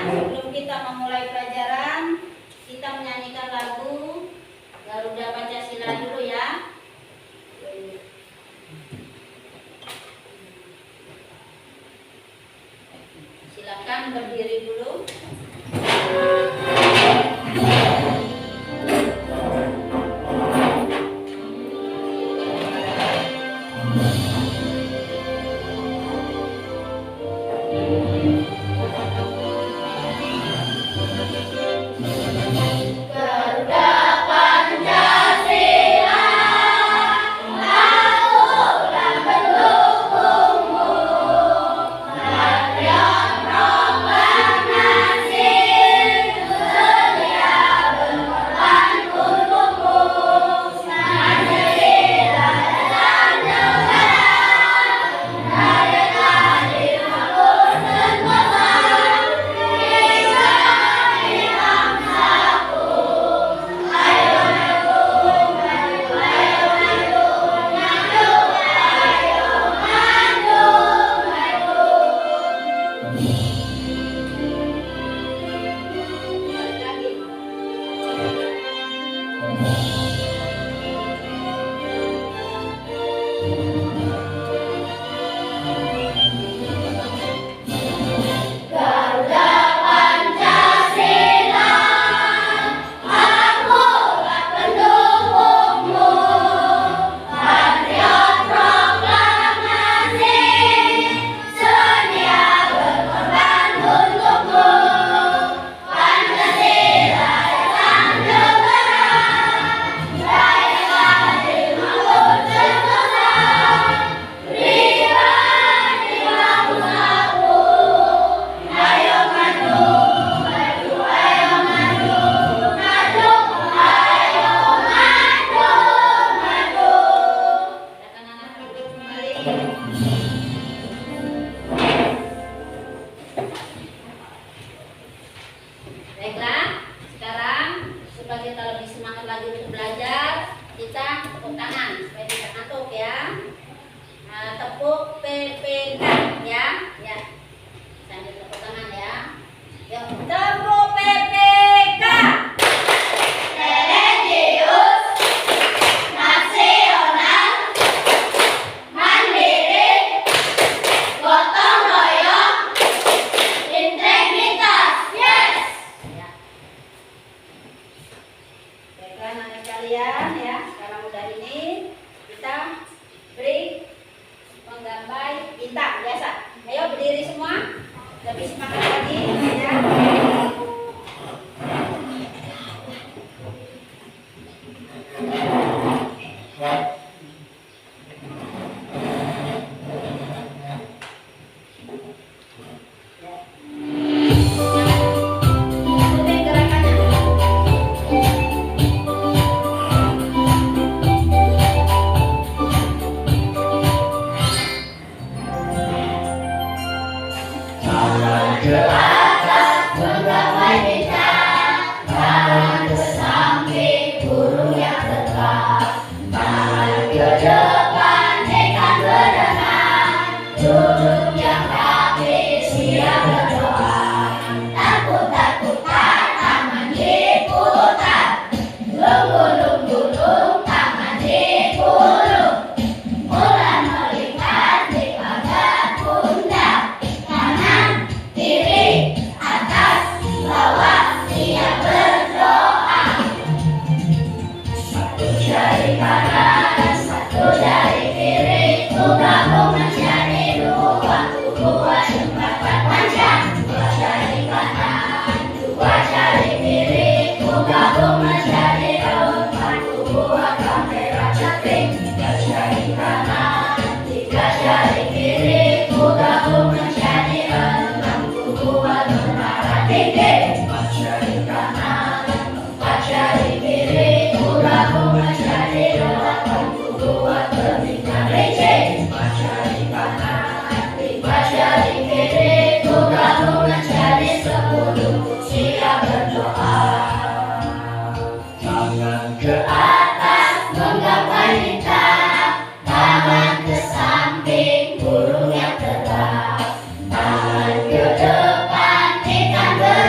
sebelum kita memulai pelajaran, kita menyanyikan lagu Garuda Pancasila dulu ya. Silakan berdiri dulu. Baiklah, sekarang supaya kita lebih semangat lagi untuk belajar, kita tepuk tangan supaya tidak ngantuk ya. Nah, tepuk PPK ya, ya. Sambil tepuk tangan ya. Yuk, tepuk PPK. Religius, nasional, mandiri, gotong royong, integritas. Yes. Ya. Baiklah anak kalian ya, sekarang udah ini kita beri menggambar bintang biasa. Ayo berdiri semua, lebih semangat lagi ya. Ikuti gerakannya. Tangan ke atas menggapai bintang, tangan ke samping burung yang terbang, tangan ke depan ikan berenang, duduk yang rapi siap berdoa. Takut-takutan tangan diputar, lunggu-lunggu tangan digulung, bulan melihat di pagar pundak. Kanan, kiri, atas, bawah, siap berdoa. Satu jari kanan, satu jari kiri, gabung menjadi dua, dua jembatan panjang. Dua jari kanan, dua jari kiri, gabung menjadi empat, dua kamera cantik. Tiga jari kanan, tiga jari kiri, gabung menjadi enam, dua menara tinggi. Empat jari kanan, empat jari kiri, gabung menjadi delapan, dua telinga rinci. Empat jari kanan, lima jari kiri, gabung menjadi 10, siap berdoa. Tangan ke atas menggapai bintang, tangan ke samping burung yang terbang, tangan ke depan ikan berenang.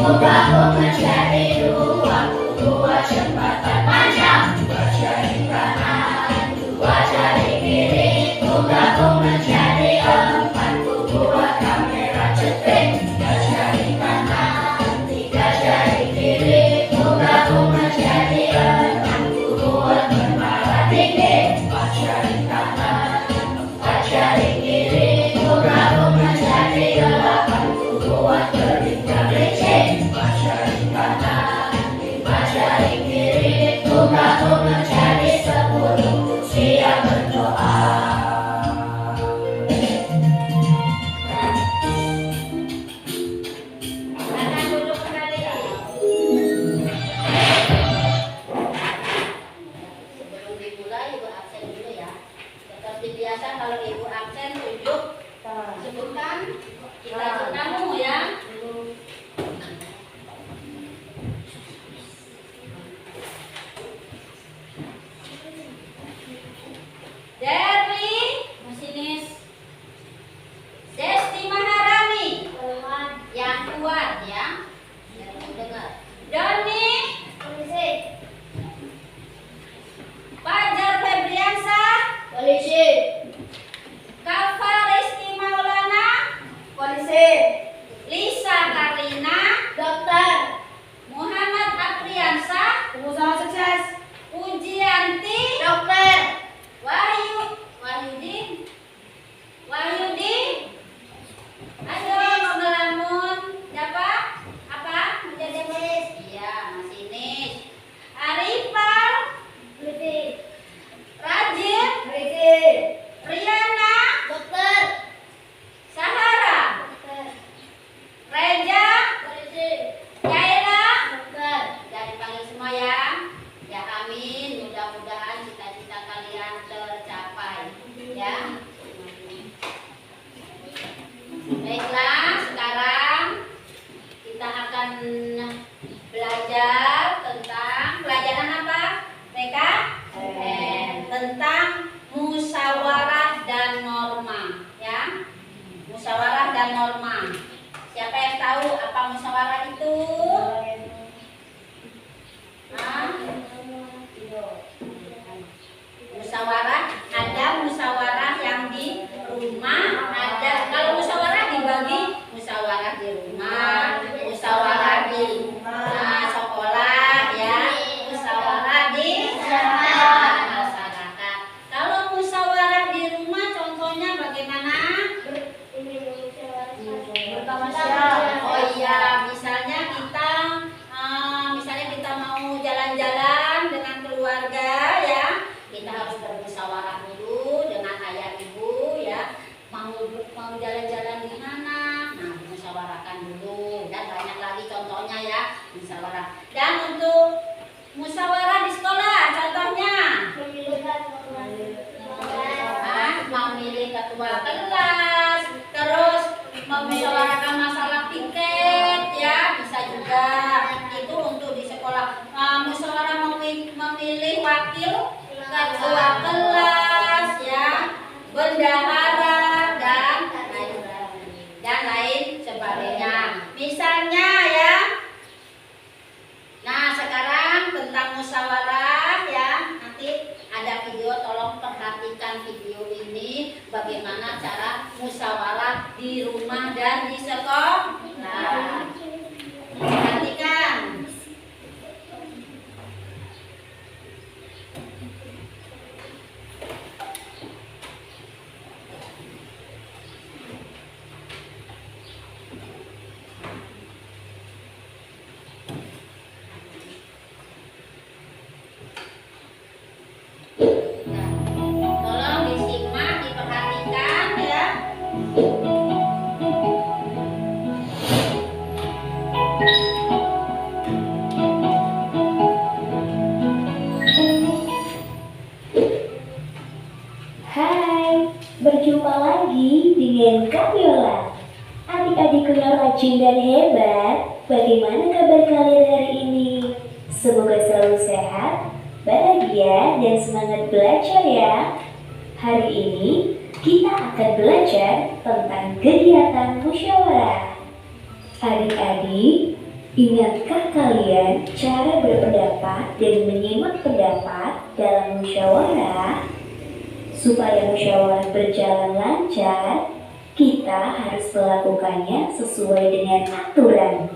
bergabung menjadi dua jembatan panjang, dua jari kanan, dua jari kiri, bergabung menjadi empat, buat kamera cetek, tiga jari kanan, tiga jari kiri, bergabung menjadi enam, buat menara tinggi, empat jari kanan, empat jari kiri, bergabung menjadi delapan, buat berlingkar licin, empat jari kanan, lima jari kiri, bergabung menjadi 10, siap berdoa. Silakan duduk kembali. Sebelum dimulai, Ibu absen dulu ya. Seperti biasa kalau Ibu absen tunjuk, sebutkan kita tamu ya. Derli, masinis. Desti Maharani, yang kuat ya. Biar kamu dengar. Doni, Fajar Febriansah, Polisi, Kafa Rizky Maulana, polisi, Lisa Karlina, dokter, Muhammad Apriansah, pengusaha sukses, Pujianti, dokter, Wahyudi, ayo ngelamun, siapa? Apa? Menjadi masinis? Iya, masinis. Arifal, polisi, Rajin, polisi, Riana, dokter, Sahara, dokter, Reja, polisi, Yaira, dokter. dan dipanggil semua ya. Ya amin, mudah-mudahan cita-cita kalian tercapai ya. Baiklah, sekarang kita akan belajar tentang pelajaran apa? Mereka tentang musyawarah dan norma ya. Musyawarah dan norma. Siapa yang tahu apa musyawarah itu? Hah? Musyawarah, ada musyawarah yang di rumah, ada kalau musyawarah dibagi musyawarah di rumah, musyawarah di sekolah ya, musyawarah di masyarakat. Kalau musyawarah di rumah contohnya bagaimana? Oh iya, misalnya kita mau jalan-jalan dengan keluarga ya, kita harus bermusyawarah dulu dengan ayah ibu ya, mau jalan-jalan di mana, nah musyawarahkan dulu, dan banyak lagi contohnya ya musyawarah. Dan untuk musyawarah di sekolah contohnya, memilih ketua kelas, terus memusyawarahkan masalah tiket ya, bisa juga itu untuk di sekolah. Musyawarah memilih wakil ketua kelas ya, bendahara dan lain sebagainya. Misalnya ya. Nah, sekarang tentang musyawarah ya, nanti ada video, tolong perhatikan video ini bagaimana cara musyawarah di rumah dan di sekolah. Perhatikan. Tolong disimak, diperhatikan ya. Hai, berjumpa lagi dengan Kak Yola. Adik-adikku yang rajin dan hebat, bagaimana kabar kalian hari ini? Semoga selalu sehat, bahagia, dan semangat belajar ya. Hari ini kita akan belajar tentang kegiatan musyawarah. Adik-adik, Ingatkah kalian cara berpendapat dan menyimak pendapat dalam musyawarah? Supaya musyawarah berjalan lancar, kita harus melakukannya sesuai dengan aturan.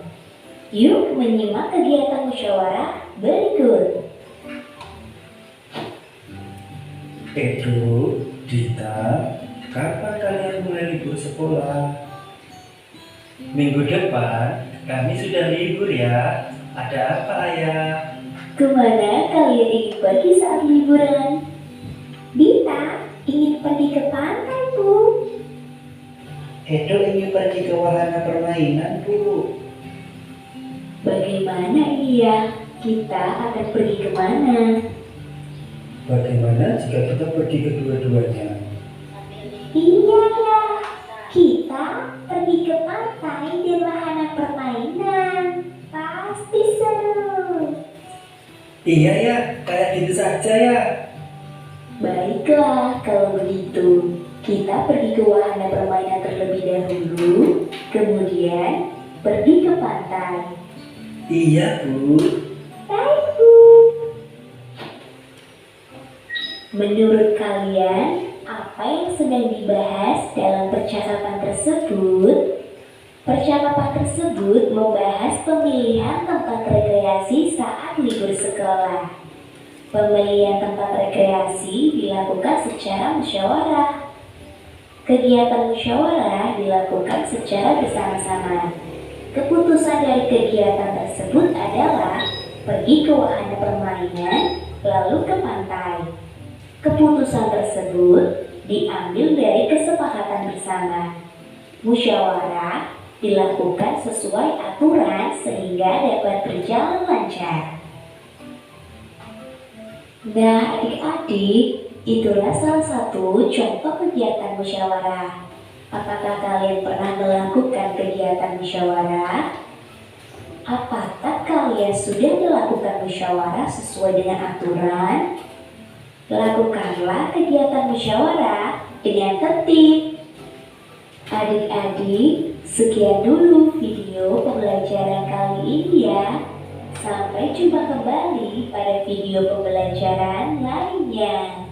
Yuk menyimak kegiatan musyawarah berikut. Edo, Dita, kapan kalian mulai libur sekolah? Minggu depan kami sudah libur ya. Ada apa ayah? Kemana kalian ingin pergi saat liburan? Dita ingin pergi ke pantai, Bu. Edo ingin pergi ke wahana permainan, Bu. Bagaimana ini ya? Kita akan pergi kemana? Bagaimana jika kita pergi kedua-duanya? Iya ya, kita pergi ke pantai dan wahana permainan. Pasti seru. Iya ya, kayak gitu saja ya. Baiklah, kalau begitu kita pergi ke wahana permainan terlebih dahulu, kemudian pergi ke pantai. Iya, Bu. Baik, Bu. Menurut kalian, apa yang sedang dibahas dalam percakapan tersebut? Percakapan tersebut membahas pemilihan tempat rekreasi saat libur sekolah. Pemilihan tempat rekreasi dilakukan secara musyawarah. Kegiatan musyawarah dilakukan secara bersama-sama. Keputusan dari kegiatan tersebut adalah pergi ke wahana permainan, lalu ke pantai. Keputusan tersebut diambil dari kesepakatan bersama. Musyawarah dilakukan sesuai aturan sehingga dapat berjalan lancar. Nah, adik-adik, itulah salah satu contoh kegiatan musyawarah. Apakah kalian pernah melakukan kegiatan musyawarah? Apakah kalian sudah melakukan musyawarah sesuai dengan aturan? Lakukanlah kegiatan musyawarah dengan tertib. Adik-adik, sekian dulu video pembelajaran kali ini ya. Sampai jumpa kembali pada video pembelajaran lainnya.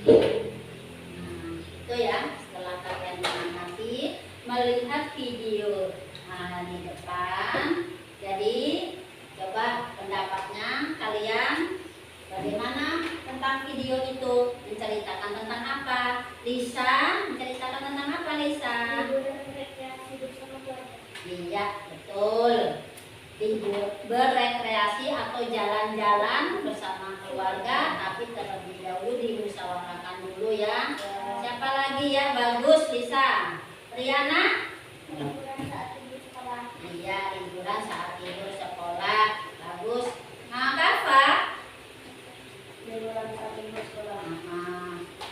Itu ya, setelah kalian mengamati, melihat video di depan. Jadi coba pendapatnya kalian bagaimana tentang video itu, menceritakan tentang apa? Lisa, menceritakan tentang apa Lisa? Iya, betul. Berrekreasi atau jalan-jalan bersama keluarga, tapi terlebih dahulu dimusyawarahkan dulu ya. Siapa lagi ya? Bagus Lisa. Riana? Iya, liburan saat libur sekolah. Bagus. Nah, Kafa?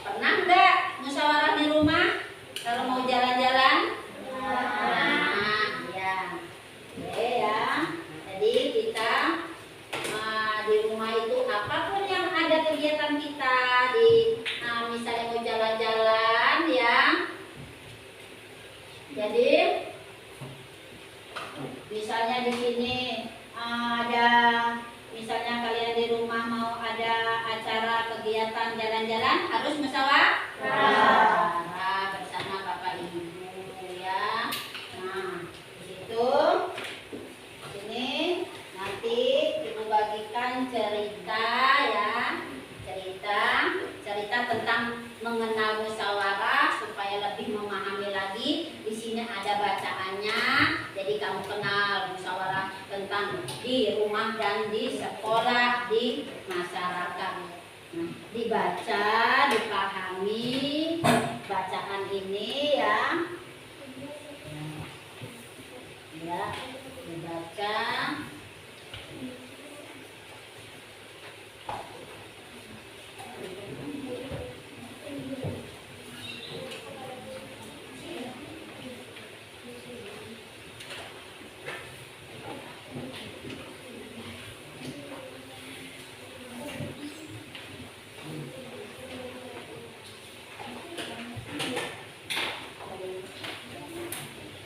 Pernah nggak musyawarah di rumah kalau mau jalan-jalan? Nah, iya. Oke ya. Jadi kita di rumah itu apapun yang ada kegiatan kita di misalnya mau jalan-jalan ya. Jadi misalnya di sini ada, misalnya kalian di rumah mau ada acara kegiatan jalan-jalan, harus musyawarah bersama Bapak Ibu ya. Nah, di situ sini nanti Ibu bagikan cerita ya, cerita tentang mengenal musyawarah supaya lebih memahami lagi. Di sini ada bacaannya, jadi kamu kenal musyawarah tentang di rumah dan di sekolah, di masyarakat. Nah, dibaca, dipahami bacaan ini ya. Ya, dibaca.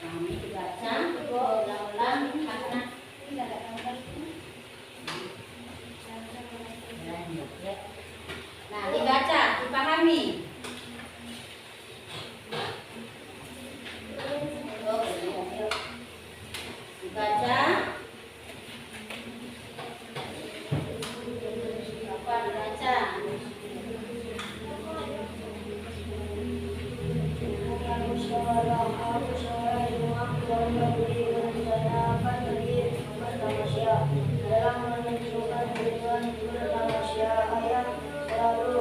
Kami dibaca, ulang-ulang. dibaca. Bapak dibaca. Dalam menentukan tujuan bertamasya, ayah selalu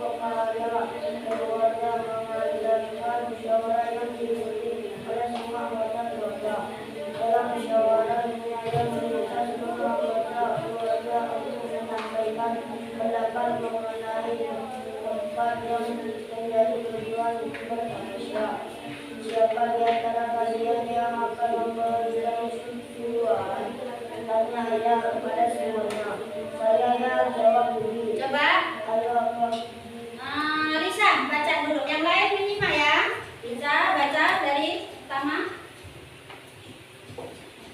kepada keluarga mengadakan musyawarah yang diikuti oleh semua anggota keluarga. Dalam musyawarah ini ayah meminta seluruh anggota keluarga untuk menyampaikan pendapat mengenai tempat yang menjadi tujuan bertamasya. Siapa di antara kalian yang akan memberikan sesuatu? Tanya ayah kepada semuanya. Saya ya, jawab Budi. Coba Ayo apa? Lisa baca dulu. Yang lain menyimak ya. Lisa baca dari pertama.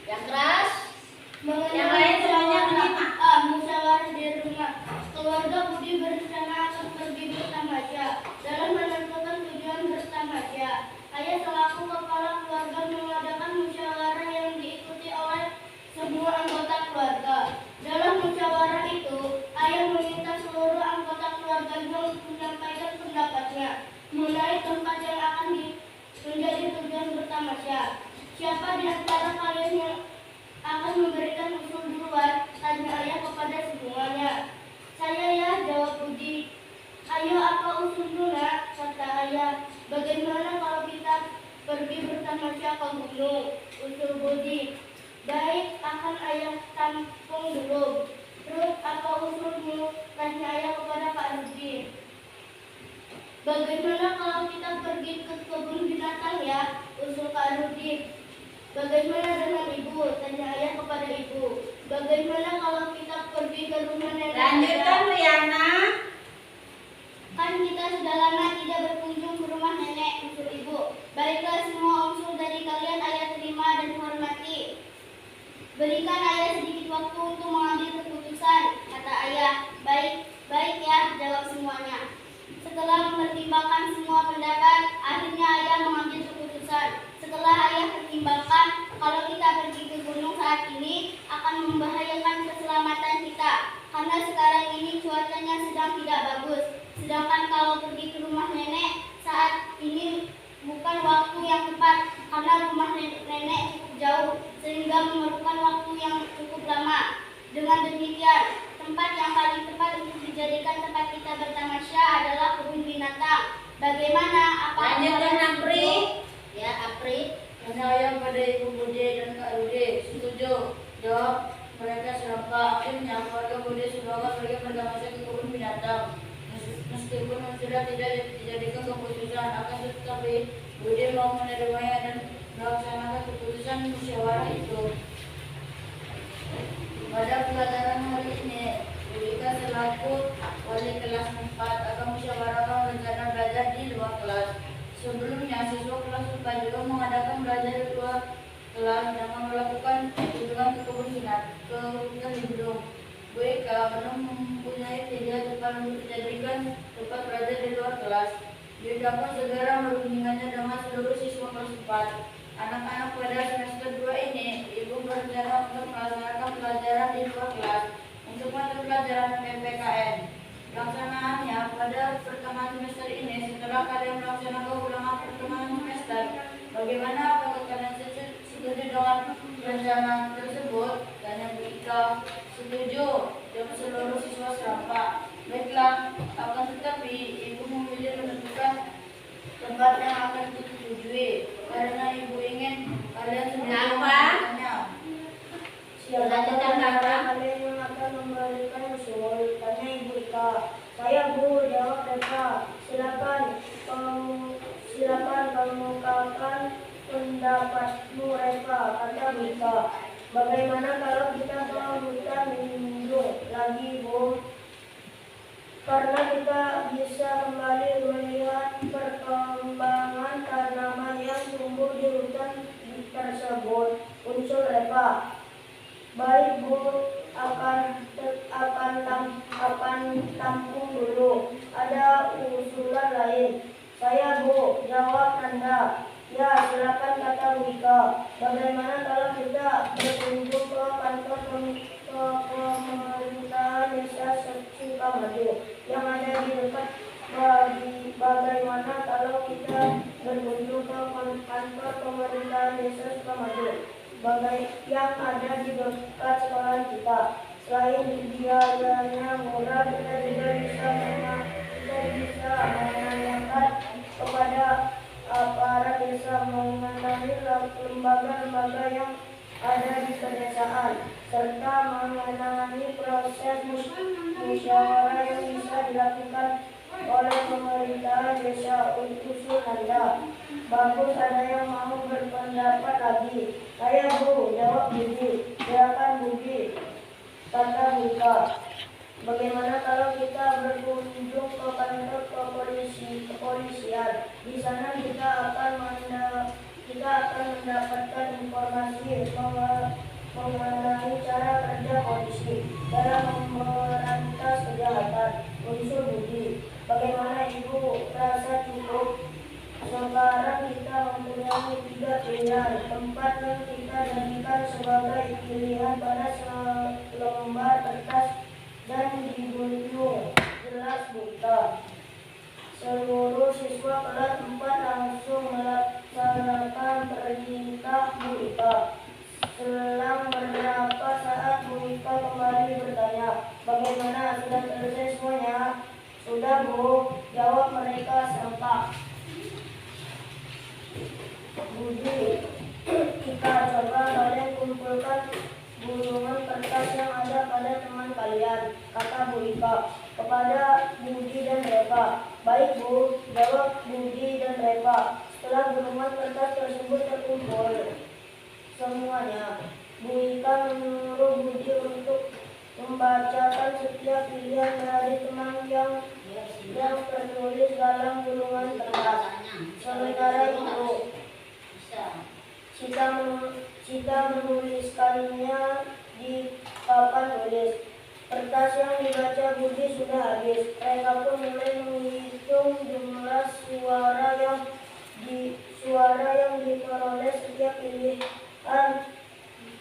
Yang keras. Yang lain semuanya menyimak. Musyawarah di rumah. Keluarga Budi berencana akan pergi bertamasya. Dalam menentukan tujuan bertamasya, ayah selaku kepala keluarga mengadakan musyawarah yang diikuti oleh semua anggota keluarga. Dalam musyawarah itu, ayah meminta seluruh anggota keluarganya untuk menyampaikan pendapatnya mengenai tempat yang akan menjadi tujuan bertamasya. Siapa di antara kalian yang akan memberikan usul duluan? Tanya ayah kepada semuanya. Saya ya, jawab Budi. Ayo apa usulmu nak? Kata ayah. Bagaimana kalau kita pergi bertamasya ke gunung? Usul Budi. Baik, akan ayah tampung dulu. Terus apa usulmu? Tanya ayah kepada Pak Rudi. Bagaimana kalau kita pergi ke kebun binatang ya? Usul Kak Rudi. Bagaimana dengan ibu? Tanya ayah kepada ibu. Bagaimana kalau kita pergi ke rumah nenek? Lanjutkan Riana. Kan kita sudah lama tidak berkunjung ke rumah nenek, usul ibu. Baiklah, semua usul dari kalian ayah terima dan hormati. Berikan ayah sedikit waktu untuk mengambil keputusan, kata ayah. Baik ya, jawab semuanya. Setelah mempertimbangkan semua pendapat, akhirnya ayah mengambil keputusan. Setelah ayah pertimbangkan, kalau kita pergi ke gunung saat ini akan membahayakan keselamatan kita, karena sekarang ini cuacanya sedang tidak bagus. Sedangkan kalau pergi ke rumah nenek saat ini bukan waktu yang tepat, karena rumah nenek cukup jauh sehingga memerlukan waktu yang cukup lama. Dengan demikian, tempat yang paling tepat untuk dijadikan tempat kita bertamasya adalah kebun binatang. Bagaimana? Apa Lanjutkan Apri. Ya, Apri. Saya pada Ibu Bude dan Kak Rude setuju. Jawab mereka serempak. Akhirnya keluarga Bude semoga pergi bertamasya ke kebun binatang. Meskipun sudah tidak dijadikan keputusan, akan tetapi Bude mau menerimanya dan melaksanakan keputusan musyawarah itu. Pada pelajaran hari ini, Budika selaku wali kelas 4 akan musyawarahkan rencana belajar di luar kelas. Sebelumnya, siswa kelas 4 juga mengadakan belajar di luar kelas dengan melakukan kunjungan ke kebun binatang ke Hidung. Budika belum mempunyai ide tempat untuk dijadikan tempat belajar di luar kelas. Budika pun segera merundingannya dengan seluruh siswa kelas 4. Anak-anak pada semester 2 ini, Ibu berencana untuk melaksanakan pelajaran di luar kelas untuk mata pelajaran PPKN. Pelaksanaannya pada pertengahan semester ini setelah kalian melaksanakan ulangan pertengahan semester. Bagaimana apakah kalian setuju dengan rencana tersebut? Tanya Budika. Setuju, jawab seluruh siswa serempak. Baiklah, akan tetapi Ibu memilih menentukan tempat yang akan ditujui karena Ibu ingin kalian sendiri melakukannya. Siapa di antara kalian yang akan memberikan usul? Tanya Ibu Ika. Saya Bu, jawab Eka. Silakan kemukakan pendapatmu Eka, kata Bu Ika. Bagaimana kalau kita ke hutan lindung lagi Bu? Karena kita bisa kembali melihat perkembangan tanaman yang tumbuh di hutan tersebut. Unsur Eka. Baik Bu, akan tampung dulu. Ada usulan lain. Saya Bu, jawab Nanda. Ya, silakan kata Bu Ika. Bagaimana kalau kita berkunjung ke kantor pemerintahan desa Sukamaju yang ada di dekat? Bagaimana kalau kita berkunjung ke kantor pemerintahan desa Sukamaju yang ada di dekat sekolah kita? Selain biayanya murah, kita juga bisa menanyakan kepada para desa mengenai lembaga-lembaga yang ada di pedesaan serta mengenai proses musyawarah yang bisa dilakukan oleh pemerintahan desa usul Nanda. Bagus, ada yang mau berpendapat lagi? Saya Bu, jawab Budi. Silakan Budi, kata Buka. Bagaimana kalau kita berkunjung ke kantor kepolisian? Di sana kita akan mendapatkan informasi mengenai cara kerja polisi dalam memberantas kejahatan. Unsur Budi, bagaimana Ibu rasa cukup? Sekarang kita mempunyai 3 pilihan tempat yang kita jadikan sebagai pilihan pada selembar kertas dan digunjung. Jelas Buta. Seluruh siswa kelas 4 langsung melaksanakan perintah Bu Ika. Selang beberapa saat Bu Ika kembali bertanya, bagaimana, sudah selesai semuanya? Sudah Bu, jawab mereka serempak. Budi, kita coba kalian kumpulkan gulungan kertas yang ada pada teman kalian, kata Bu Ika kepada Budi dan Reva. Baik Bu, jawab Budi dan Reva. Setelah gulungan kertas tersebut terkumpul semuanya, Bu Ika menyuruh Budi untuk membacakan setiap pilihan dari teman yang tertulis dalam gulungan kertas. Sementara itu, Sita menuliskannya di papan tulis. Kertas yang dibaca Budi sudah habis. Mereka pun mulai menghitung jumlah suara yang diperoleh setiap pilihan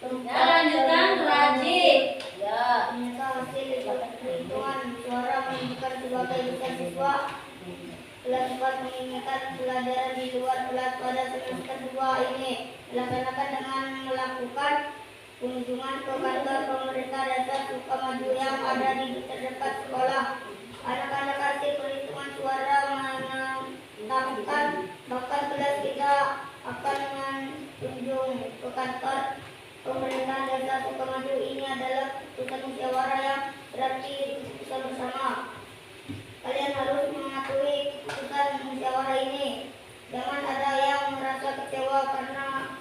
tempat. Ya, lanjutkan Rajib. Ya. Ternyata hasil perhitungan suara menunjukkan sebagai besar siswa kelas 4 menginginkan pelajaran di luar kelas pada semester 2 ini dilaksanakan dengan melakukan kunjungan ke kantor pemerintah desa Sukamaju yang ada di terdekat sekolah. Anak-anak hasil perhitungan suara menetapkan bahkan kelas kita akan mengunjung ke kantor pemerintahan desa Sukamaju. Ini adalah keputusan musyawarah yang berarti keputusan bersama. Kalian harus mengakui keputusan musyawarah ini. Jangan ada yang merasa kecewa karena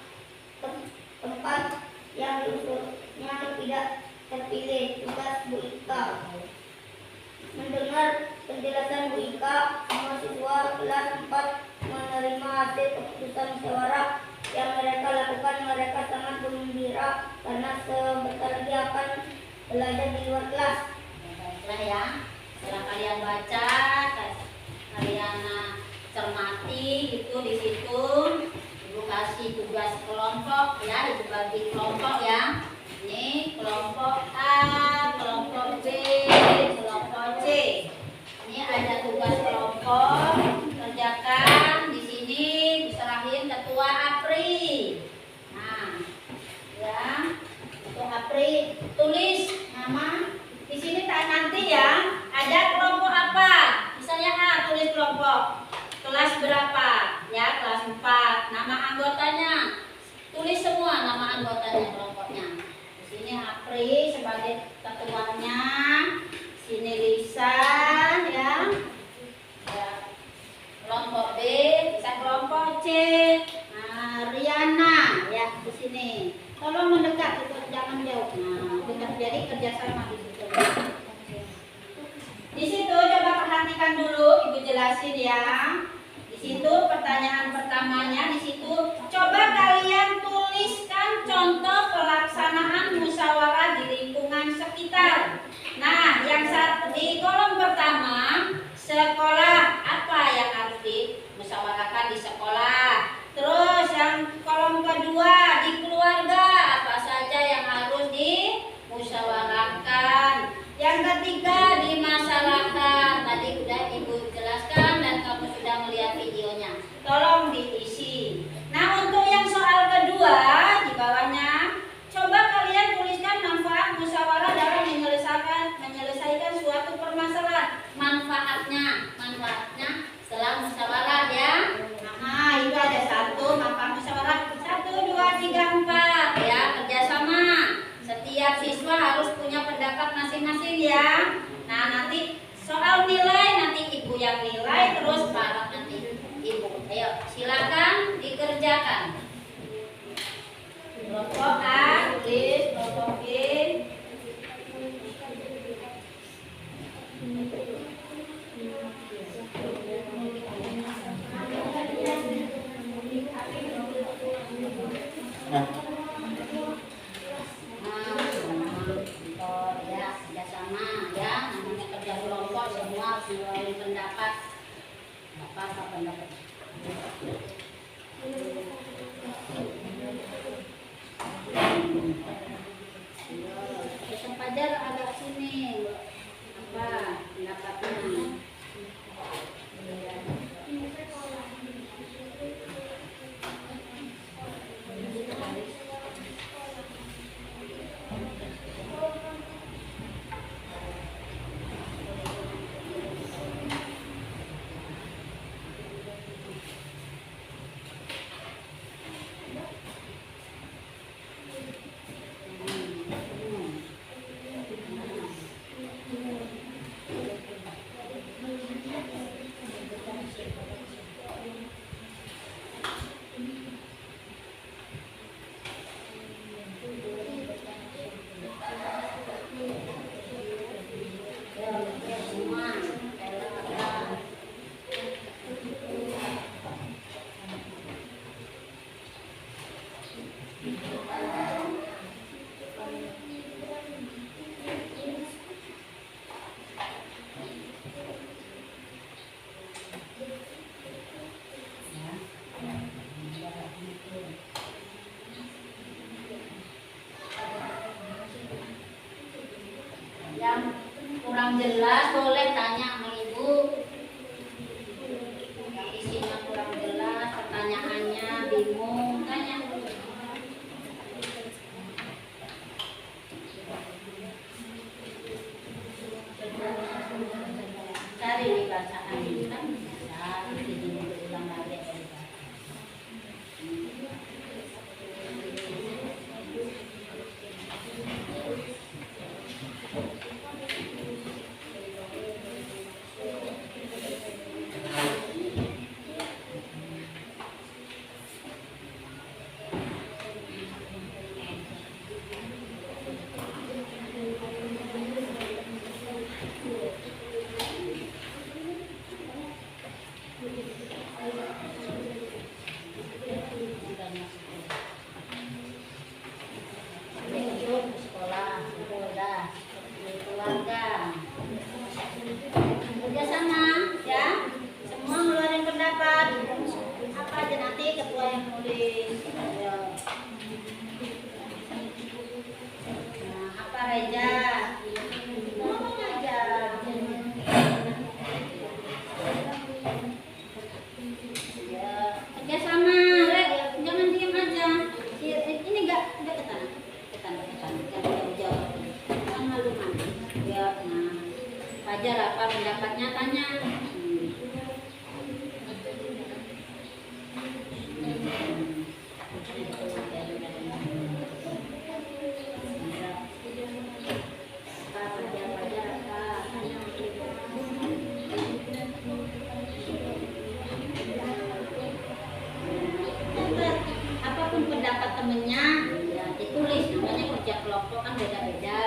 tempat yang diusulnya tidak terpilih. Tugas Bu Ika. Mendengar penjelasan Bu Ika, semua siswa kelas 4 menerima hasil keputusan musyawarah yang mereka lakukan. Mereka sangat gembira karena sebentar lagi akan belajar di luar kelas. Baiklah ya. Setelah kalian baca, kalian cermati itu di situ. Ibu kasih tugas kelompok ya, ibu bagi kelompok ya. Ini kelompok A, kelompok B, kelompok C. Ini ada tugas kelompok, kerjakan di sini, diserahin ketua APRI. Nah, ya, ketua APRI tulis nama. Di sini tak nanti ya, ada kelompok apa? Misalnya A, tulis kelompok kelas berapa? Ya, kelas 4. Nama anggotanya, tulis semua nama anggotanya, kelompoknya. Di sini Apri sebagai ketuanya, sini Lisa ya. Ya. Kelompok B, bisa kelompok C. Nah, Riana ya di sini. Tolong mendekat, itu jangan jauh. Nah, dekat, jadi kerjasama di situ. Di situ coba perhatikan dulu, Ibu jelasin ya. Di situ pertanyaan pertamanya di situ coba kalian tuliskan contoh pelaksanaan musyawarah di lingkungan sekitar. Nah, yang di kolom pertanyaan kerjakan. Kelompok A, tulis, kelompok B. Ya, kerjasama ya, namanya kerja kelompok semua harus melalui pendapat. Apa pendapat? Kita Fajar agak sini. Apa pendapatnya? Yang kurang jelas boleh tanya sama ibu. Yang isinya kurang jelas, pertanyaannya bingung, tanya. Cari di bacaan ini kan bisa, diulang lagi. Kerjasama ya, semua ngeluarin pendapat. Apa aja nanti ketua yang nulis. Ayo. Nah, apa Reja? Ngomong aja. Ya, kerjasama, Re. Jangan diem aja. Ini enggak ketan. Jangan jauh. Jangan malu-malu. Ya, nah. Fajar apa pendapatnya tanya. Fajar apa tanya. Apapun pendapat temennya ya ditulis, namanya kerja kelompok kan beda-beda.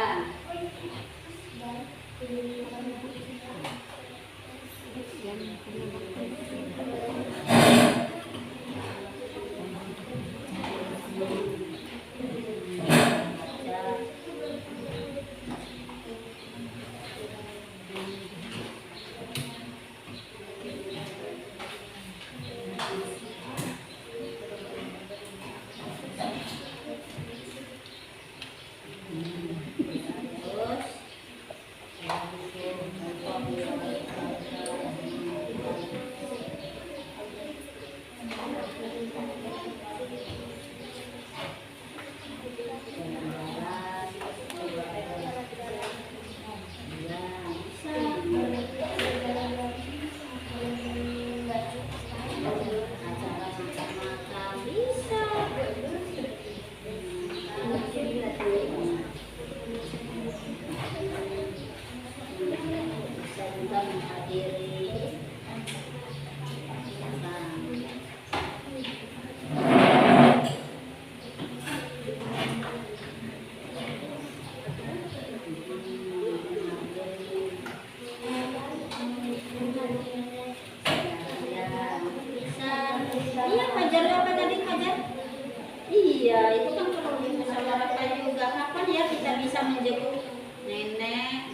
bisa menjemput nenek.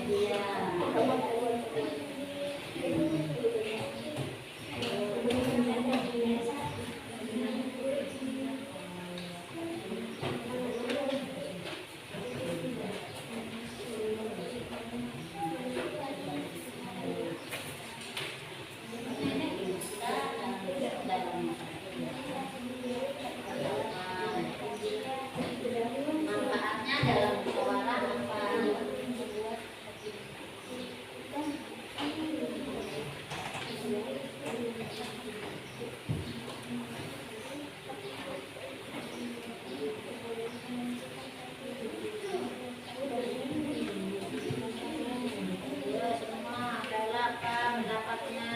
Iya. Manfaatnya dalam musyawarah apa? Ya semua adalah apa pendapatnya?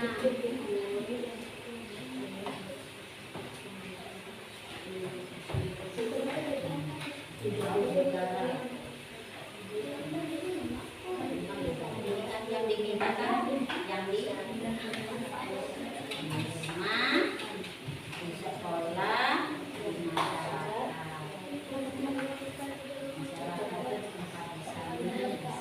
Yang dimintakan yang di rumah, di sekolah, di masyarakat. Masyarakat tempat di sana bisa.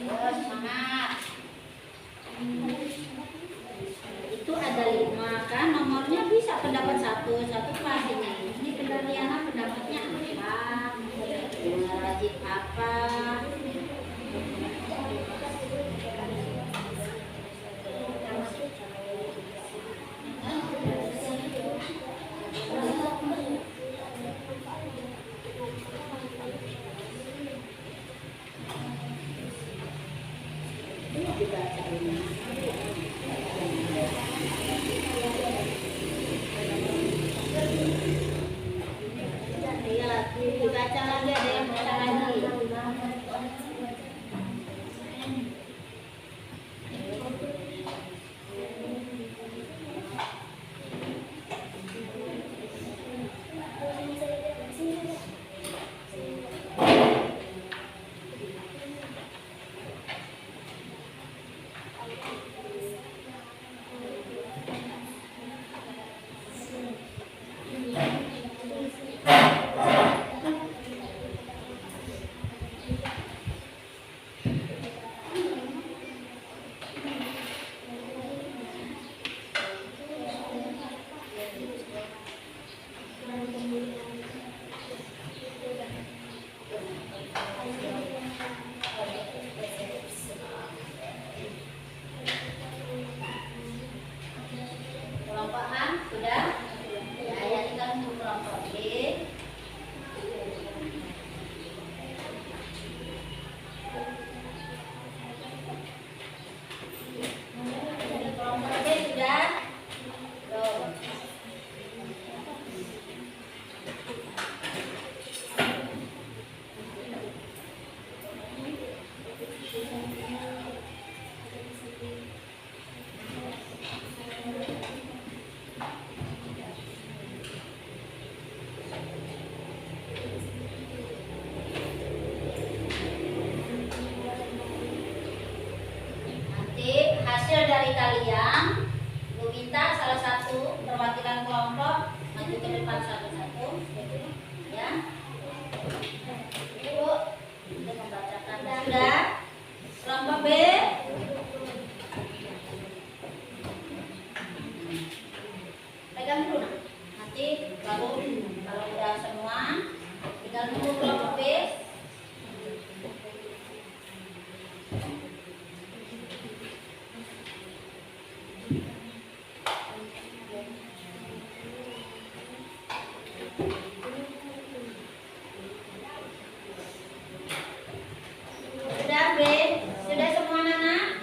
Ya, semangat. Itu ada 5 kan, nomornya bisa pendapat satu kelas ini. Ini Kendariana pendapatnya apa? Rajin apa? Ini dibaca ini. Iya, dibaca lagi, ada yang baca lagi. Kelompok A sudah? Ya, tinggal nunggu kelompok B. Kelompok B sudah? Belum. Nanti hasil dari kalian, gue minta salah satu perwakilan kelompok maju ke depan satu-satu, ya. Ibu untuk membacakan. Sudah? Kelompok B. Pegang dulu. Nanti baru kalau udah semua, tinggal nunggu kelompok B. Sudah, B? Sudah semua anak?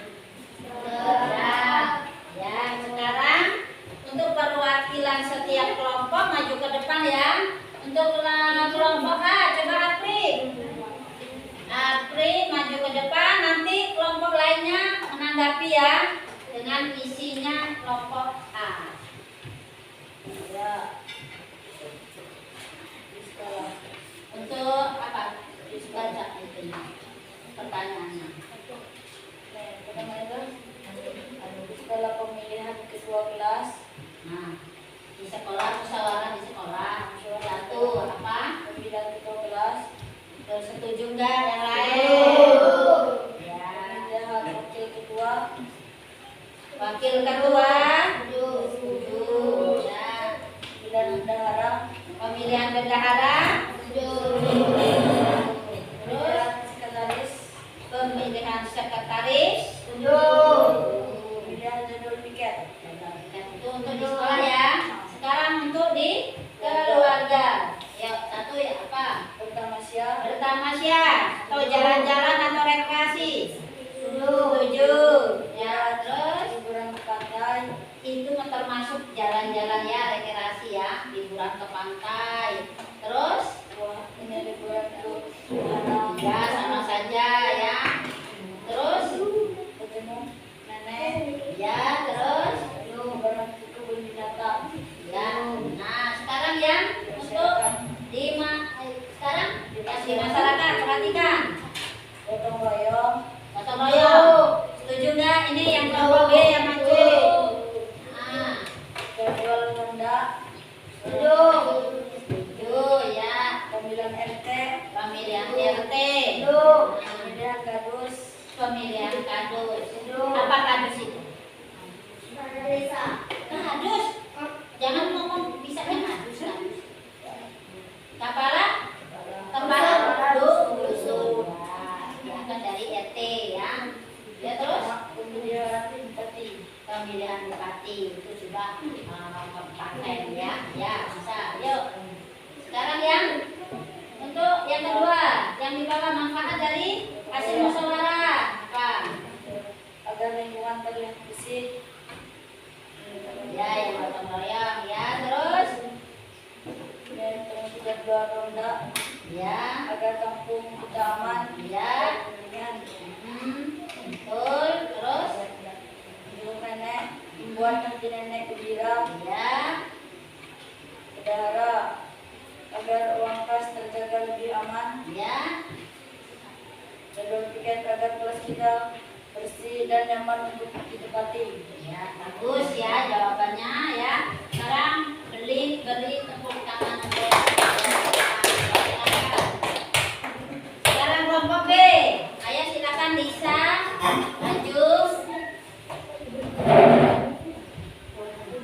Sudah. Ya, sekarang untuk perwakilan setiap kelompok maju ke depan ya. Untuk kelompok A, coba Apri. Nah, di sekolah musyawarah di sekolah. Satu apa? Pemilihan ketua kelas. Terus setuju nggak yang lain? Ya. Pemilihan wakil ketua. Wakil ketua. Setuju. Ya. Pemilihan bendahara. Pemilihan bendahara. Pemilihan sekretaris. Pemilihan sekretaris. Pemilihan jadwal piket. Itu untuk di sekolah ya. Sekarang untuk di keluarga. Yuk, satu ya apa? Bertamasya. Bertamasya atau jalan-jalan atau rekreasi. Setuju. Ya, terus Liburan ke pantai. itu termasuk jalan-jalan ya, rekreasi ya, liburan ke pantai. Terus Wah, ini liburan ke ya sama saja ya. Terus ketemu nenek. ya, terus Liburan ke kebun binatang. ya. Nah, sekarang yang untuk sekarang yang di masyarakat perhatikan. Gotong royong. Gotong royong. Setuju nggak? Ini yang kelompok B yang maju. Nah, Jadwal ronda. setuju ya. Pemilihan RT. Pemilihan RT. Pemilihan kadus. Pemilihan kadus. Apa kadus itu? Kadus. Jangan ngomong bisa kan kadus. Kepala dusun. Ya, kan dari RT ya. Ya terus Pemilihan bupati. pemilihan bupati itu juga paten ya. Ya bisa. Yuk. Sekarang yang untuk yang kedua, yang dibawa manfaat dari hasil musyawarah apa? Agar lingkungan terlihat bersih. Ya, yang gotong royong ya. Terus Dan termasuk jadwal ronda. ya, Agar kampung kita aman. ya. Betul. Terus Ibu nenek membuat nanti nenek gembira. ya, Bendahara agar uang kas terjaga lebih aman. ya. Jadwal piket agar kelas kita bersih dan nyaman untuk ditempati. Ya, bagus ya jawabannya ya. Sekarang beli tepuk tangan untuk sekarang kelompok B. Ayo silakan Lisa maju.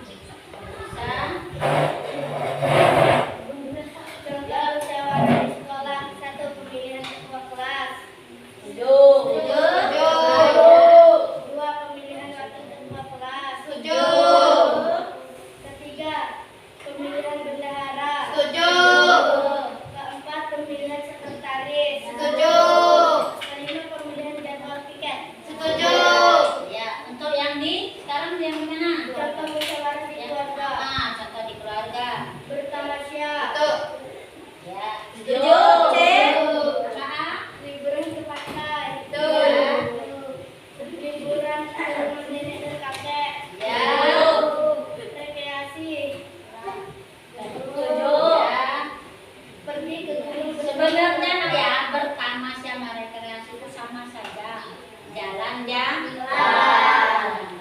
Lisa. Jadwal musyawarah di sekolah. 1. Pemilihan ketua kelas. Setuju. 2. Pemilihan wakil ketua kelas. Ketiga, pemilihan bendahara. Keempat, pemilihan sekretaris. Kelima, pemilihan jadwal piket. Ya, untuk yang di sekarang yang di mana? Contoh musyawarah di keluarga. Contoh di keluarga. Bertamasya. Ya, setuju. C. Apa? Liburan ke pantai. Liburan ke rumah nenek dan kakek. Ya. Rekreasi. Setuju. Ya. Pergi ke gunung. Sebenarnya ya bertamasya sama rekreasi itu sama saja. Jalan-jalan.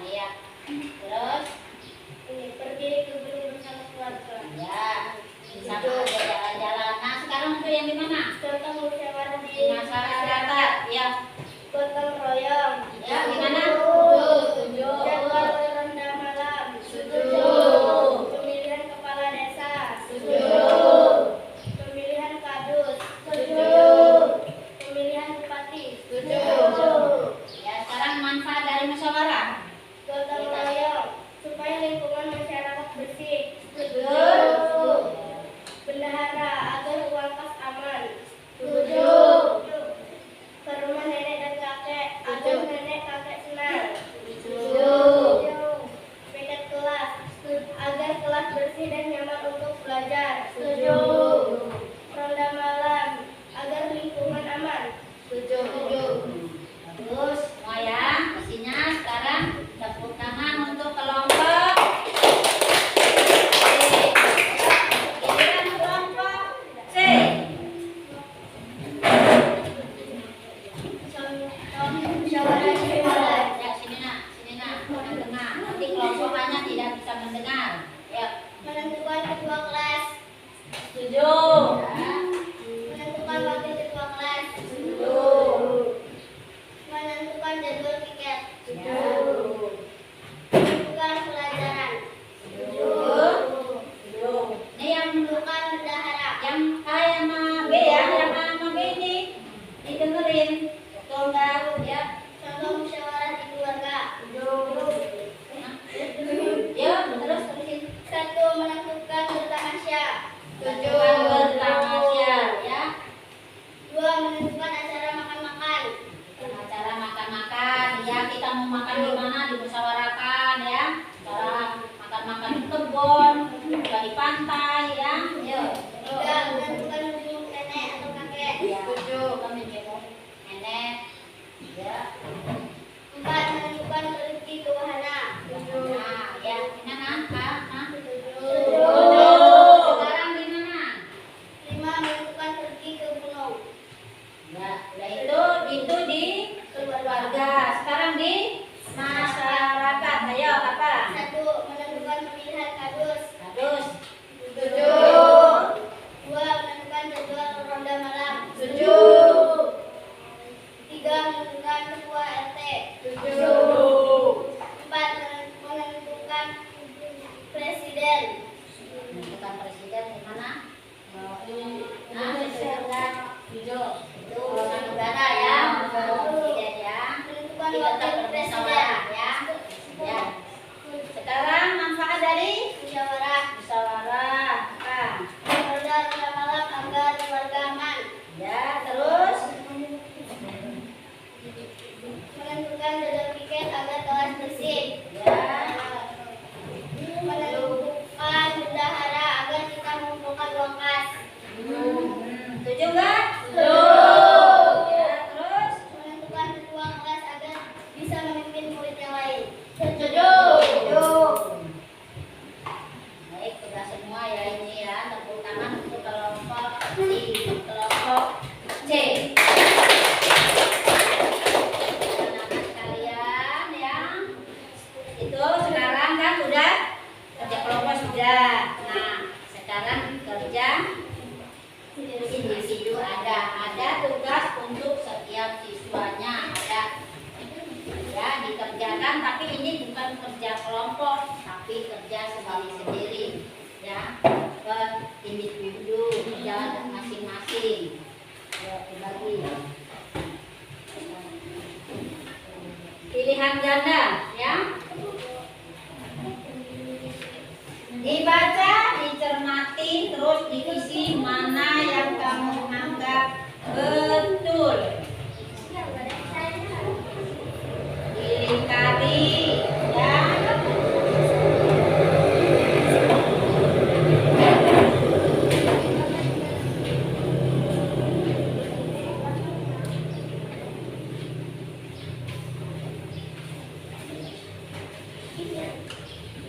Ya. Terus Pergi ke gunung bersama keluarga. ya sama aja jalan-jalan. Nah, sekarang untuk yang di mana? Contoh musyawarah Di di masyarakat. Ya. gotong royong. Ya, gimana? Setuju. Jadwal ronda malam. Setuju. Pemilihan kepala desa. Setuju. Pemilihan kadus. Pemilihan bupati. Ya, sekarang manfaat dari musyawarah. Gotong royong supaya lingkungan masyarakat bersih. Bendahara agar uang kas aman. Ke rumah nenek dan kakek agar nenek kakek senang. Piket kelas agar kelas bersih dan nyaman untuk belajar. Ronda malam agar lingkungan aman. Terus semua ya, isinya sekarang tepuk tangan untuk kelompok C. Giliran kelompok C. Musyawarah di sekolah. Ya, sini nak, yang tengah. Nanti kelompok banyak tidak bisa mendengar. di pantai ya. Ayo. 3. Menentukan menjenguk nenek atau kakek. Ya. Kami jenguk nenek. Ya. 4. Menentukan rezeki ke wahana. Nah, ya. Gimana? Kak? Nah. 7. Sekarang gimana? 5. Menentukan pergi ke gunung. Ya, udah itu di keluarga. Sekarang di masyarakat. Ayo, apa? 1. Menentukan pemilihan kadus. Kadus. 2. Menentukan jadwal ronda malam. 3. Menentukan ketua RT. 4. Menentukan presiden. Menentukan presiden gimana? Nah, presiden itu urusan negara ya. Presiden ya. Menentukan Kita wakil tetap presiden. bermusyawarah ya. Ya. Sekarang manfaat dari Musyawarah. musyawarah. Apa? Ronda malam agar keluarga aman. Ya, terus Menentukan jadwal piket agar kelas bersih. ya. Menentukan bendahara agar kita mengumpulkan uang kas. Setuju nggak? Ya, terus Menentukan ketua kelas agar bisa memimpin murid yang lain. setuju. Baik, sudah semua ya ini ya. Tepuk tangan untuk kelompok C. Anak-anak sekalian ya. Itu sekarang kan udah kerja kelompok sudah. Nah, sekarang kerja individu ada tugas untuk setiap siswanya ada ya dikerjakan, tapi ini bukan kerja kelompok tapi kerja sendiri-sendiri ya, per individu kerja masing-masing ya, dibagi pilihan ganda ya, dibaca, dicermati, terus diisi mana yang kamu anggap betul. Dilingkari ya.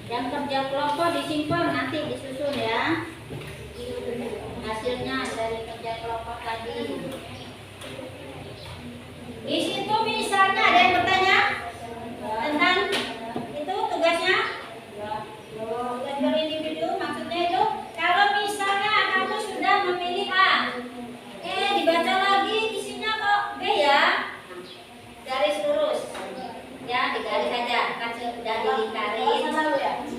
Yang kerja kelompok disimpan nanti disusun ya. Hasilnya dari kerja kelompok tadi. Di situ misalnya ada yang bertanya tentang itu tugasnya. Tugas berindividu maksudnya itu kalau misalnya kamu sudah memilih A, dibaca lagi isinya kok B ya. Garis lurus. Ya, digaris saja kan sudah dilingkarin.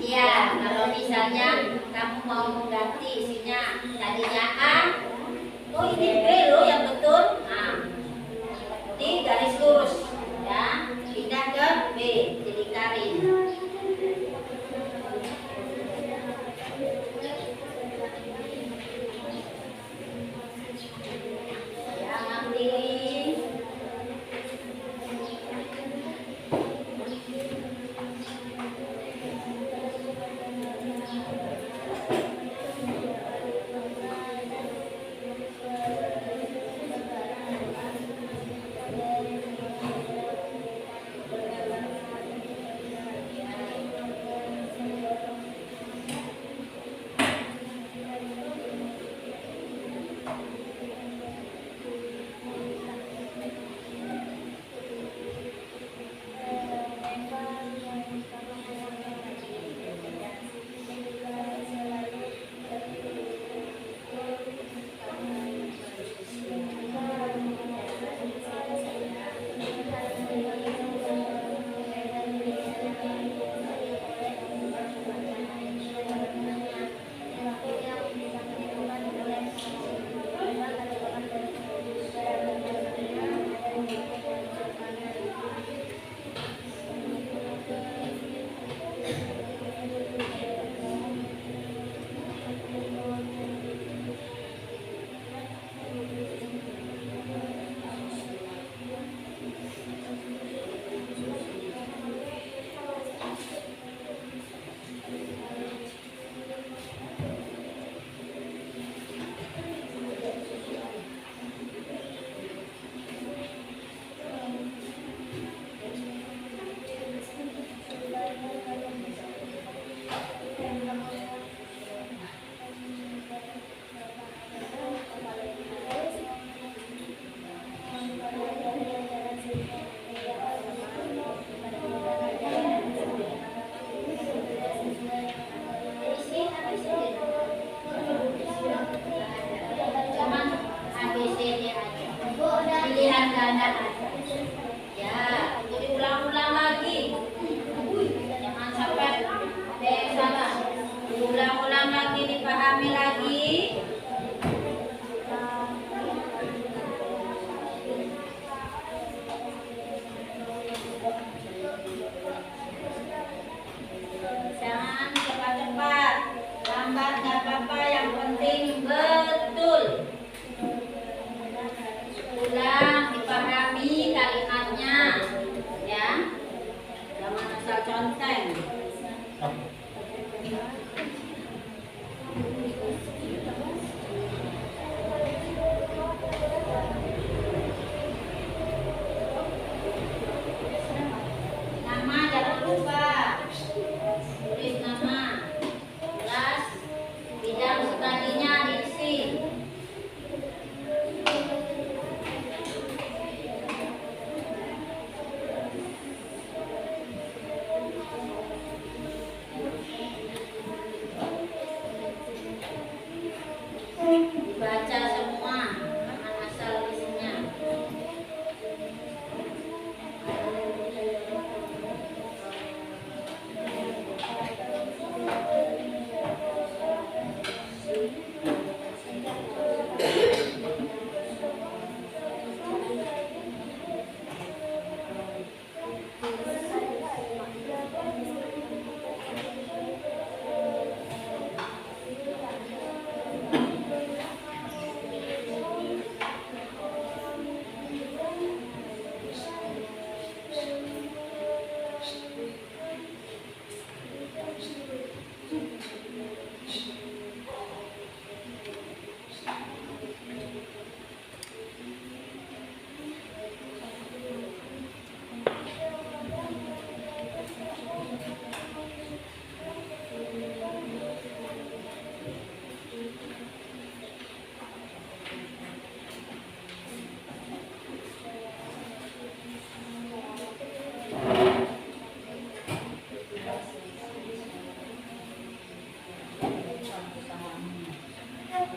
Iya, kalau misalnya kamu mau mengganti isinya tadinya A, oh ini B loh yang betul. Nah, di garis lurus ya, pindah ke B, dilingkarin. Ya, ambil.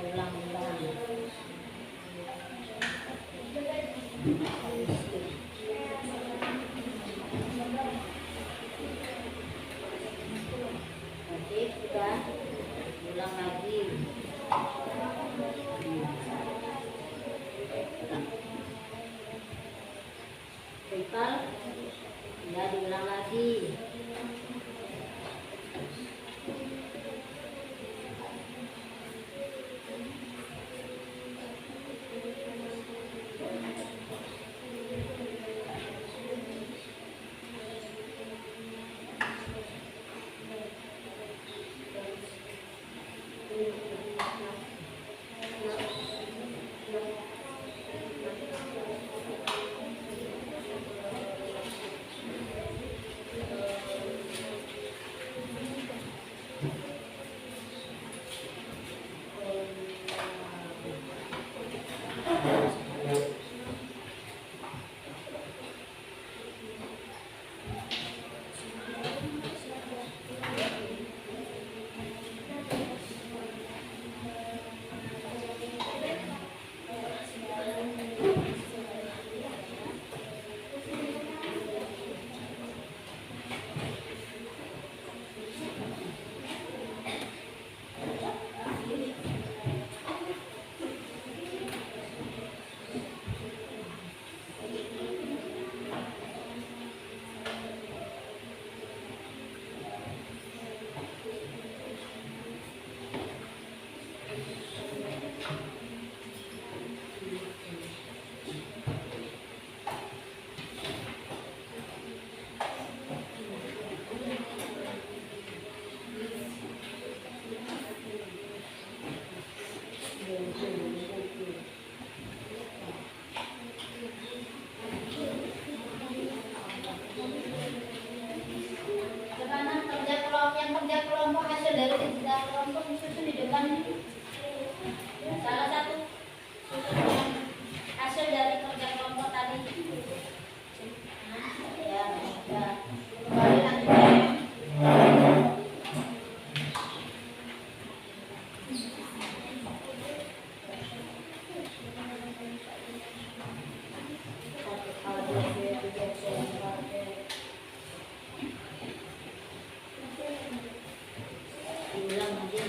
ulang-ulang. Oke, sudah. Ulang lagi. Ripal, ya diulang lagi. Kerja kelompok hasil dari kerja kelompok susun di depan ini. Salah satu susun hasil dari kerja kelompok tadi. Ya, ya. Kembali lanjutkan. Diulang lagi.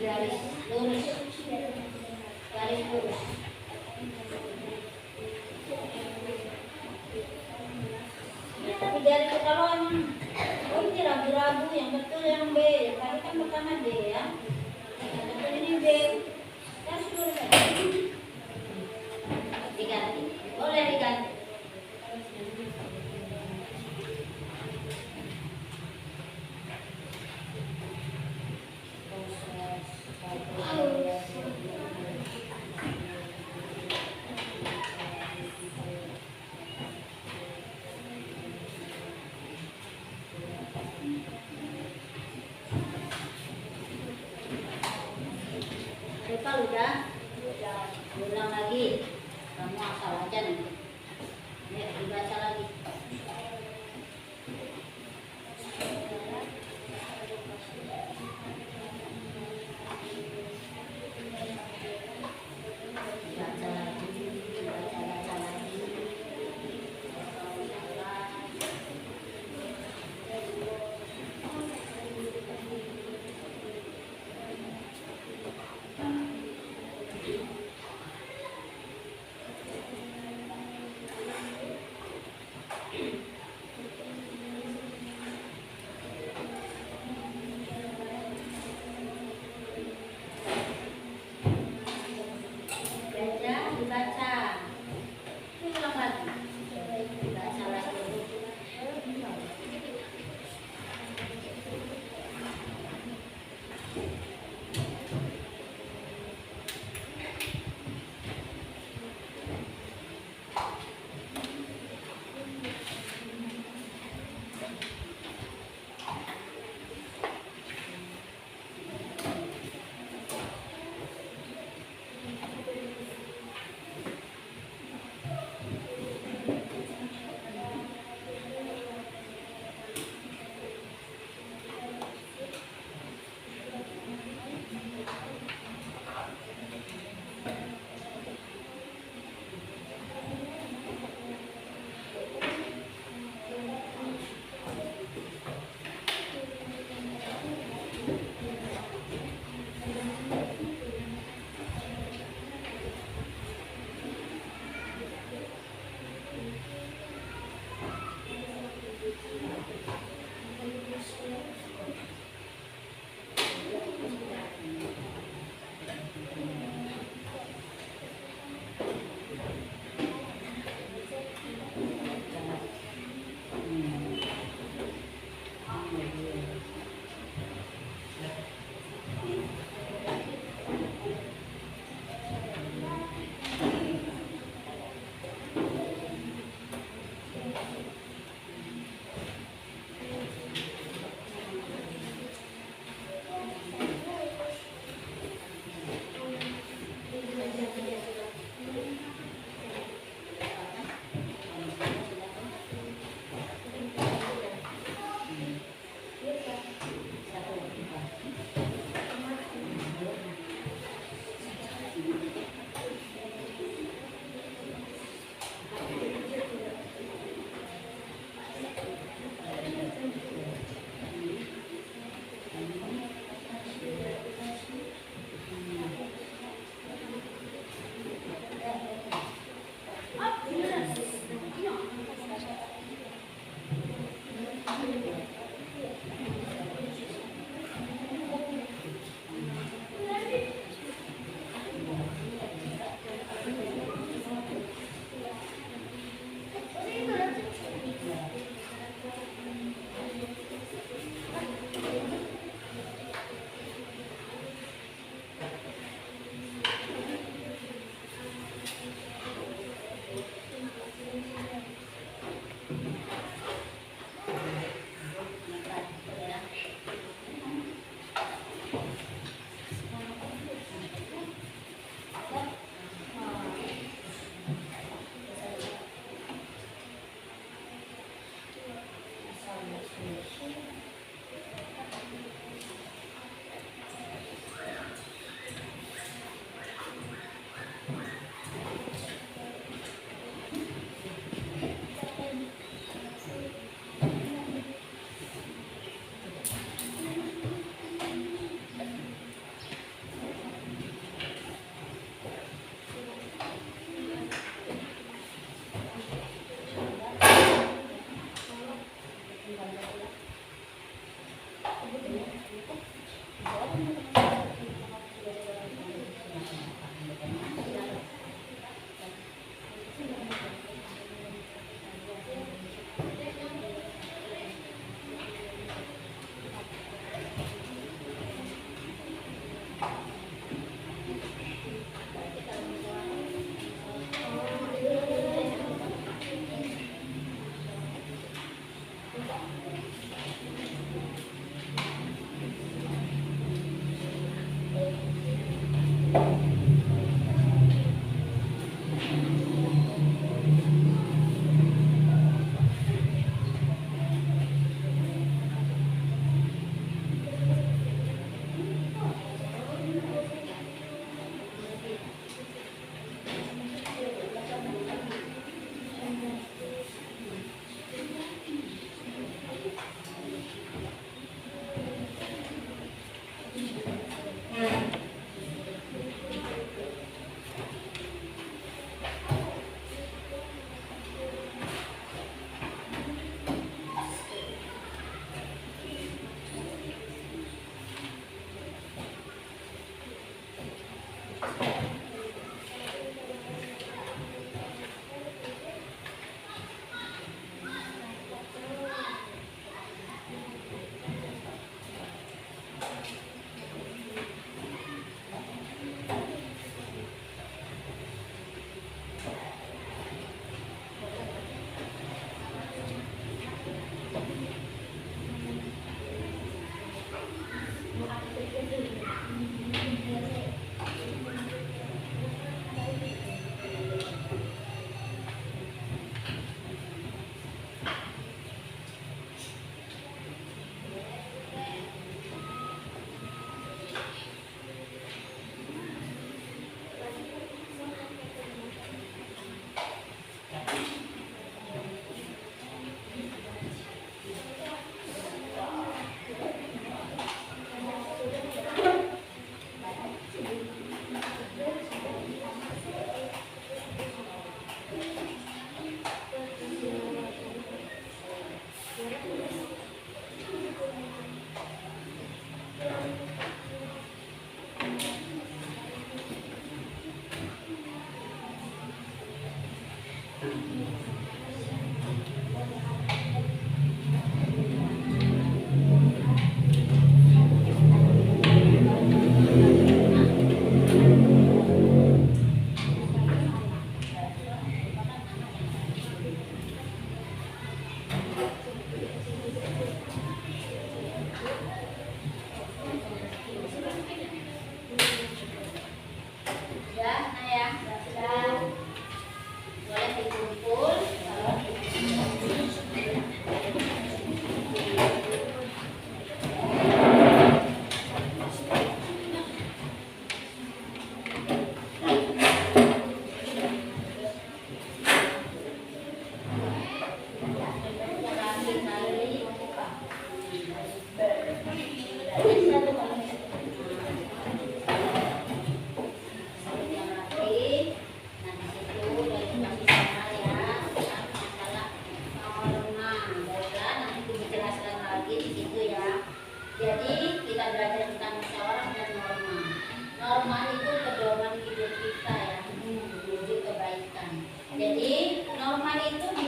Garis lurus, garis lurus. Tapi dari itu kalau emang ini ragu-ragu yang betul yang B, yang tadi kan pertama D ya. Yang betul ini B. Kan sudah diganti, boleh diganti. Ripal udah ulang lagi, kamu asal aja nanti. Ini dibaca lagi.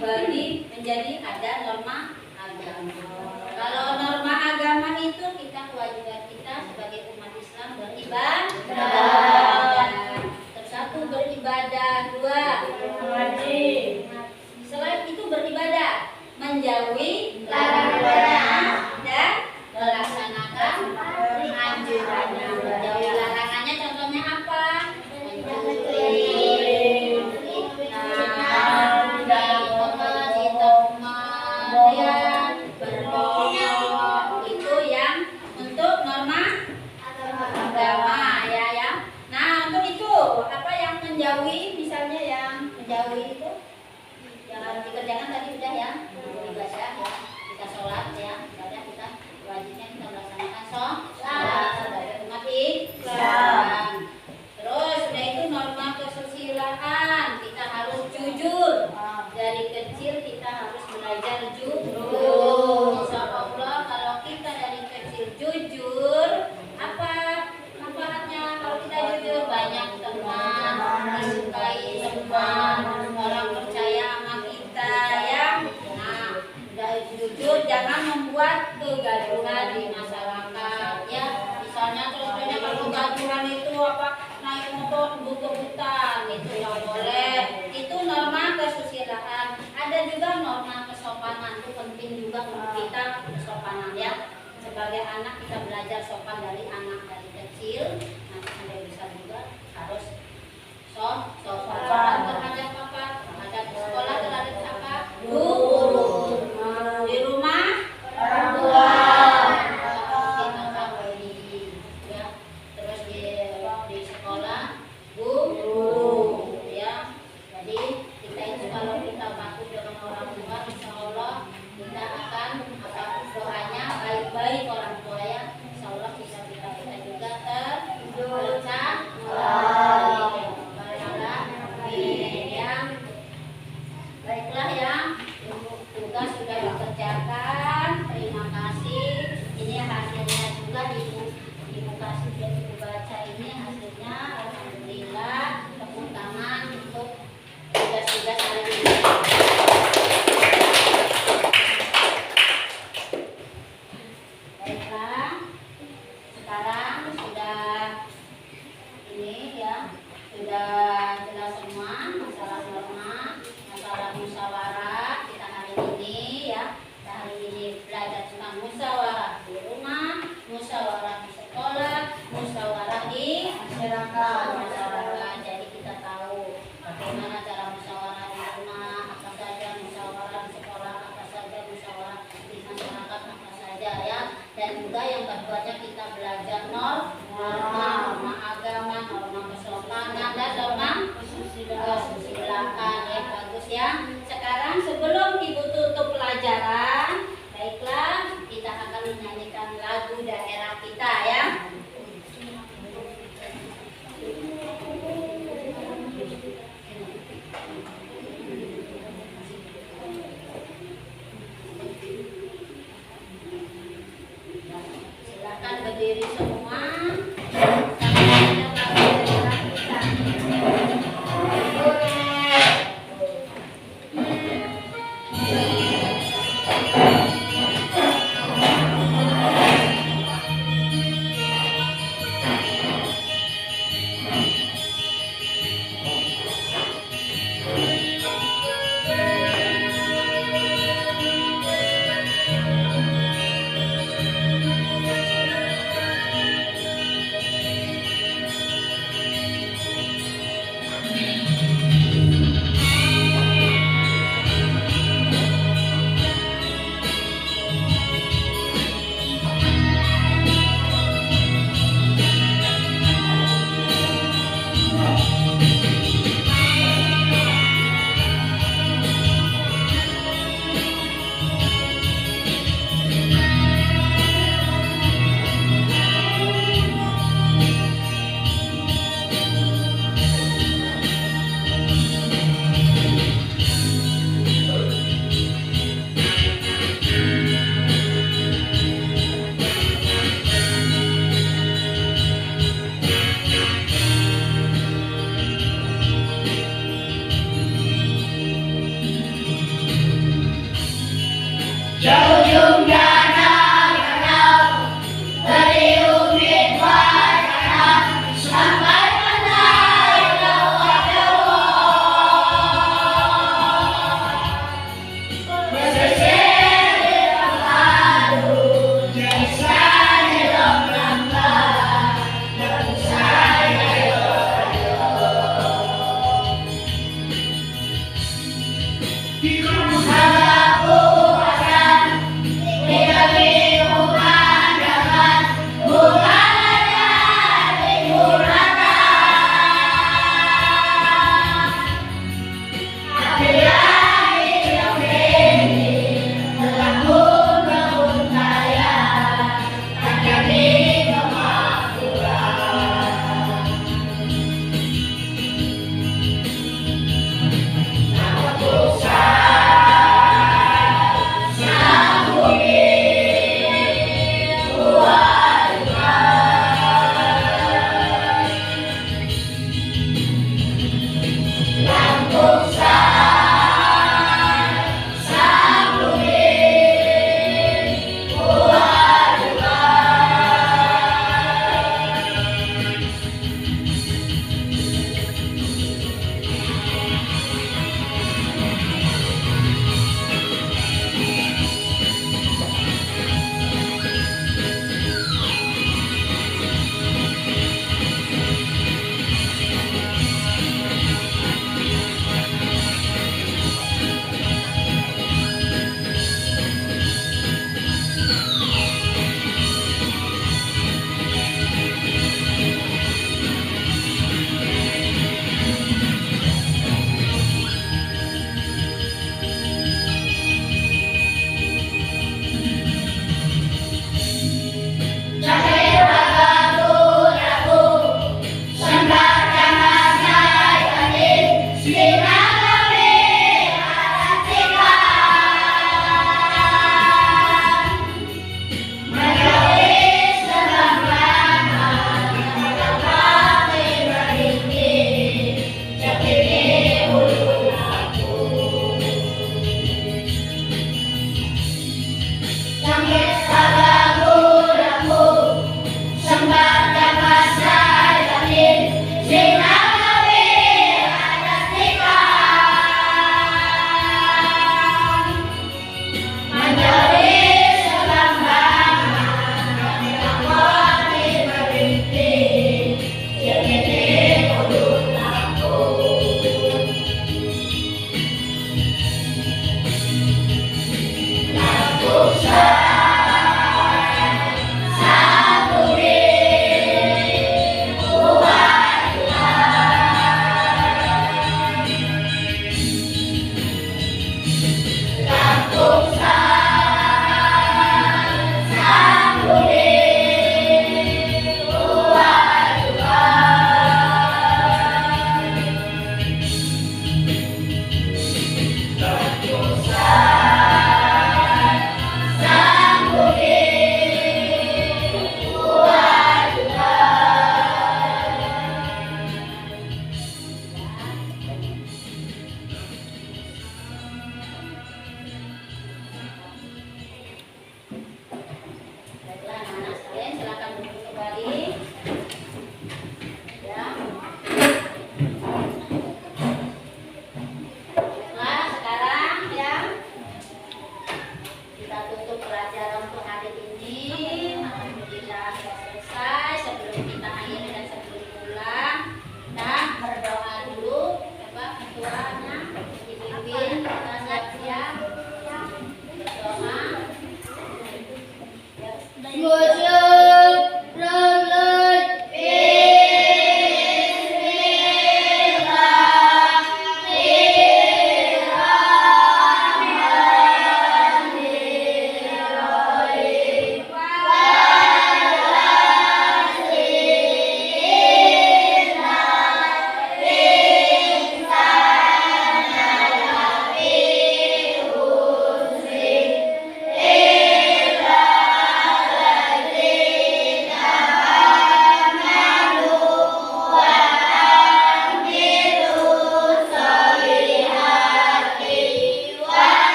dibagi menjadi ada norma agama. Kalau norma agama itu kita kewajiban kita sebagai umat Islam beribadah. Satu beribadah, dua mengaji. Selain itu beribadah, menjauhi larangan dan melaksanakan anjurannya. Menjauhi larangannya contohnya apa? Itu yang untuk norma agama ya. Nah, untuk itu apa yang menjauhi, misalnya yang menjauhi itu yang harus dikerjakan tadi udah ya, ibadah ya, kita sholat ya, ibadah kita wajibnya kita melaksanakan sholat sebagai umat Islam. Terus udah itu norma kesusilaan, kita harus jujur. Dari kecil kita harus belajar jujur. Insya Allah kalau kita dari kecil jujur, apa manfaatnya kalau kita jujur? Banyak teman, disukai teman, orang percaya sama kita ya. Nah, dari jujur jangan membuat kegaduhan di masyarakat ya. Misalnya contohnya kalau kegaduhan itu apa, naik motor kebut-kebutan, itu nggak boleh. Itu norma kesusilaan. Ada juga norma kesopanan, itu penting juga untuk kita kesopanan ya. Sebagai anak kita belajar sopan dari anak dari kecil, nanti sampai besar juga sudah Ibu baca ini hasilnya. Alhamdulillah. Tepuk tangan untuk tugas-tugas hari ini. Baiklah, sekarang sudah ini ya, sudah jelas semua masalah norma, masalah musyawarah kita hari ini ya. Kita hari ini belajar tentang musyawarah di rumah, musyawarah di sekolah, musyawarah di masyarakat. Jadi kita tahu bagaimana cara musyawarah di rumah, apa saja musyawarah di sekolah, apa saja musyawarah di masyarakat, apa saja ya. Dan juga yang keduanya kita belajar norma agama, norma kesopanan dan norma kesusilaan ya, bagus ya. Sekarang sebelum Ibu tutup pelajaran, baiklah kita akan menyanyikan lagu daerah kita ya. Silakan berdiri semua.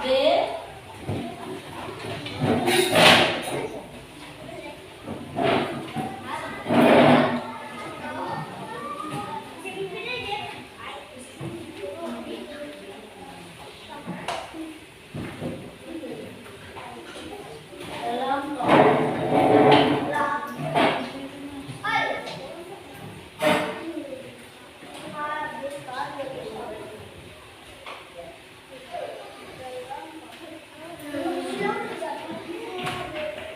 B. Dalam Habis